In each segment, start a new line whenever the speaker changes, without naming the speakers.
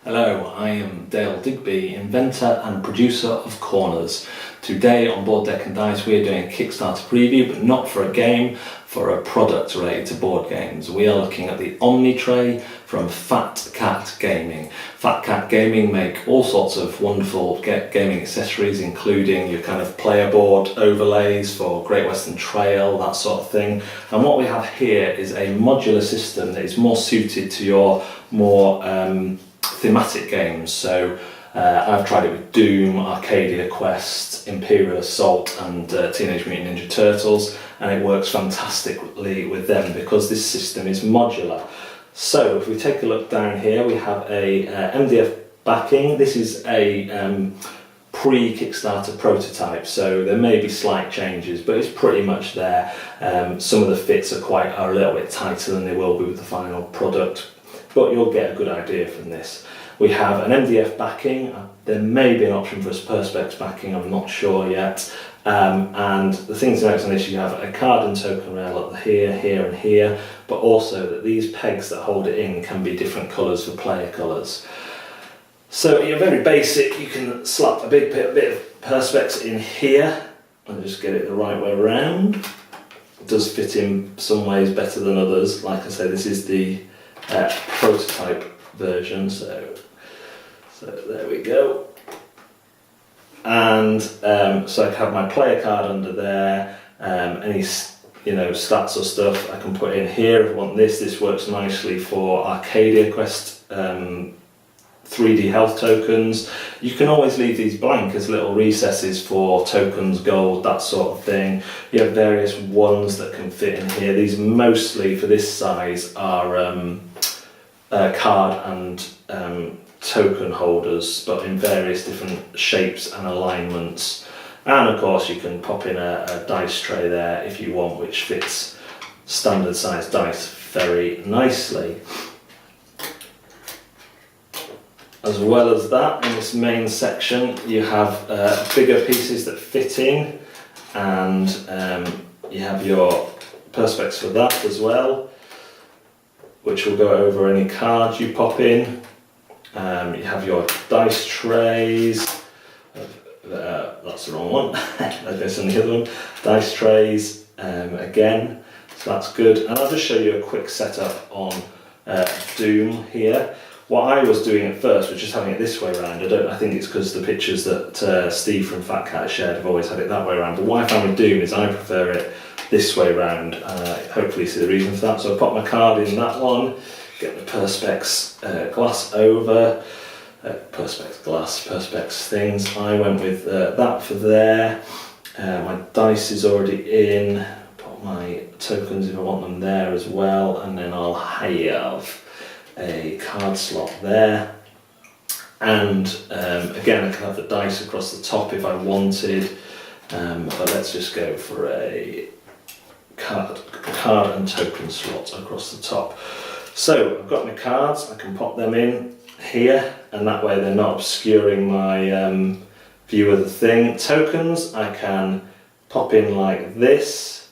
Hello, I am Dale Digby, inventor and producer of Corners. Today on Board Deck and Dice we are doing a Kickstarter preview, but not for a game, for a product related to board games. We are looking at the Omnitray from Fat Cat Gaming. Fat Cat Gaming make all sorts of wonderful gaming accessories, including your kind of player board overlays for Great Western Trail, that sort of thing. And what we have here is a modular system that is more suited to your more thematic games. So I've tried it with Doom, Arcadia Quest, Imperial Assault and Teenage Mutant Ninja Turtles, and it works fantastically with them because this system is modular. So if we take a look down here, we have a MDF backing. This is a pre-Kickstarter prototype, so there may be slight changes, but it's pretty much there. Some of the fits are a little bit tighter than they will be with the final product, but you'll get a good idea from this. We have an MDF backing. There may be an option for a Perspex backing, I'm not sure yet. And the things to note on this, you have a card and token rail up here, here and here, but also that these pegs that hold it in can be different colours for player colours. So you're very basic, you can slap a big bit of Perspex in here and just get it the right way around. It does fit in some ways better than others. Like I say, this is the prototype version, so there we go. And so I have my player card under there, any stats or stuff I can put in here if I want this. This works nicely for Arcadia Quest 3D health tokens. You can always leave these blank as little recesses for tokens, gold, that sort of thing. You have various ones that can fit in here. These mostly for this size are card and token holders, but in various different shapes and alignments. And of course you can pop in a dice tray there if you want, which fits standard size dice very nicely. As well as that, in this main section you have bigger pieces that fit in, and you have your Perspex for that as well, which will go over any cards you pop in. You have your dice trays, that's the wrong one, there's on the other one, dice trays again, so that's good. And I'll just show you a quick setup on Doom here. What I was doing at first was just having it this way around. I think it's because the pictures that Steve from Fat Cat shared have always had it that way around, but what I found with Doom is I prefer it this way around. Hopefully you see the reason for that. So I pop my card in that one, get the Perspex glass over, Perspex things. I went with that for there. My dice is already in, put my tokens if I want them there as well, and then I'll have a card slot there. And again, I can have the dice across the top if I wanted, but let's just go for a card and token slot across the top. So I've got my cards, I can pop them in here, and that way they're not obscuring my view of the thing. Tokens I can pop in like this,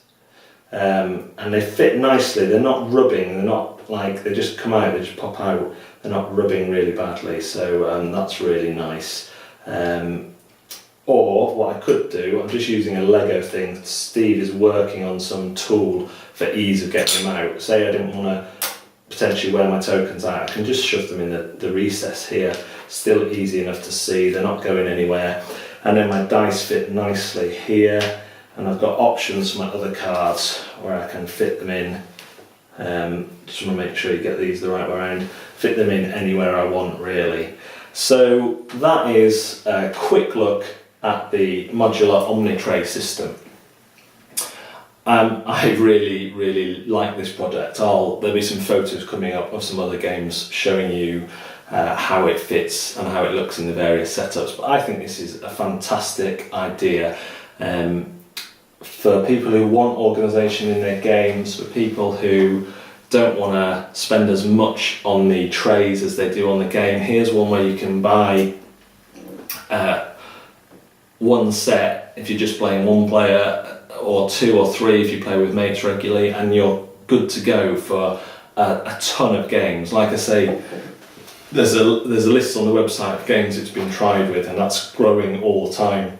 and they fit nicely. They're not rubbing, they're not like they just come out, they just pop out. They're not rubbing really badly, so that's really nice. Or what I could do, I'm just using a Lego thing. Steve is working on some tool for ease of getting them out. Say I didn't want to potentially wear my tokens out, I can just shove them in the recess here. Still easy enough to see, they're not going anywhere. And then my dice fit nicely here, and I've got options for my other cards where I can fit them in. Just want to make sure you get these the right way around. Fit them in anywhere I want really. So that is a quick look at the modular Omnitray system. I really like this project. There'll be some photos coming up of some other games showing you how it fits and how it looks in the various setups, but I think this is a fantastic idea for people who want organisation in their games, for people who don't want to spend as much on the trays as they do on the game. Here's one where you can buy one set if you're just playing one player, or two or three if you play with mates regularly, and you're good to go for a ton of games. Like I say, there's a list on the website of games it's been tried with, and that's growing all the time.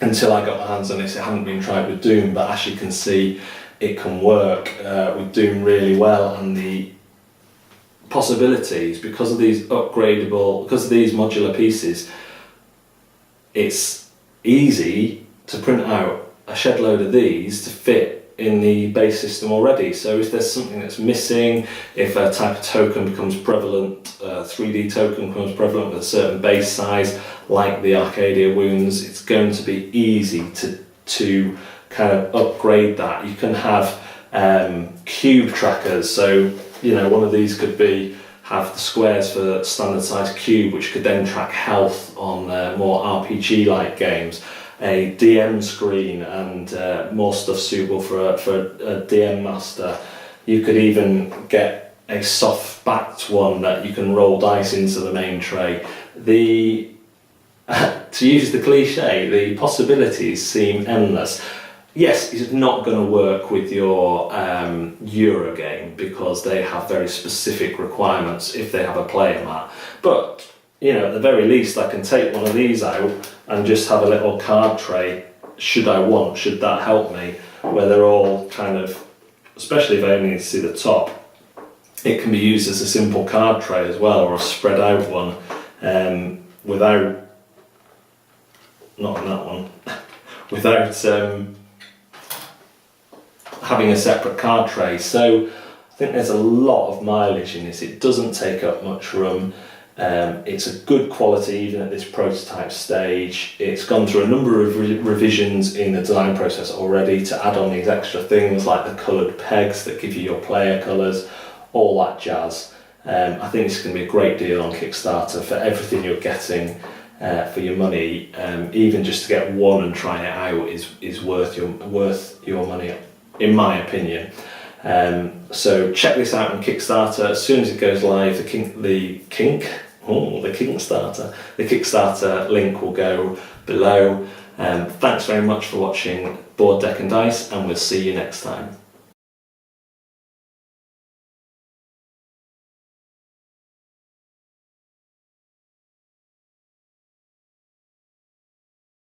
Until I got my hands on it, it hadn't been tried with Doom, but as you can see, it can work with Doom really well, and the possibilities, because of these modular pieces, it's easy to print out a shed load of these to fit in the base system already. So if there's something that's missing, if a type of token becomes prevalent, 3D token becomes prevalent with a certain base size, like the Arcadia wounds, it's going to be easy to kind of upgrade that. You can have cube trackers, so one of these could have the squares for standard size cube, which could then track health on more RPG-like games. A DM screen and more stuff suitable for a DM master. You could even get a soft-backed one that you can roll dice into the main tray. To use the cliche, the possibilities seem endless. Yes, it's not going to work with your Eurogame because they have very specific requirements if they have a player mat. But at the very least, I can take one of these out and just have a little card tray, should that help me, where they're all kind of, especially if I only need to see the top, it can be used as a simple card tray as well, or a spread out one, without having a separate card tray. So I think there's a lot of mileage in this. It doesn't take up much room. It's a good quality even at this prototype stage. It's gone through a number of revisions in the design process already to add on these extra things like the coloured pegs that give you your player colours, all that jazz. I think it's going to be a great deal on Kickstarter for everything you're getting for your money. Even just to get one and try it out is worth your money, in my opinion. So check this out on Kickstarter. As soon as it goes live, the Kickstarter link will go below. Thanks very much for watching Board Deck and Dice, and we'll see you next time.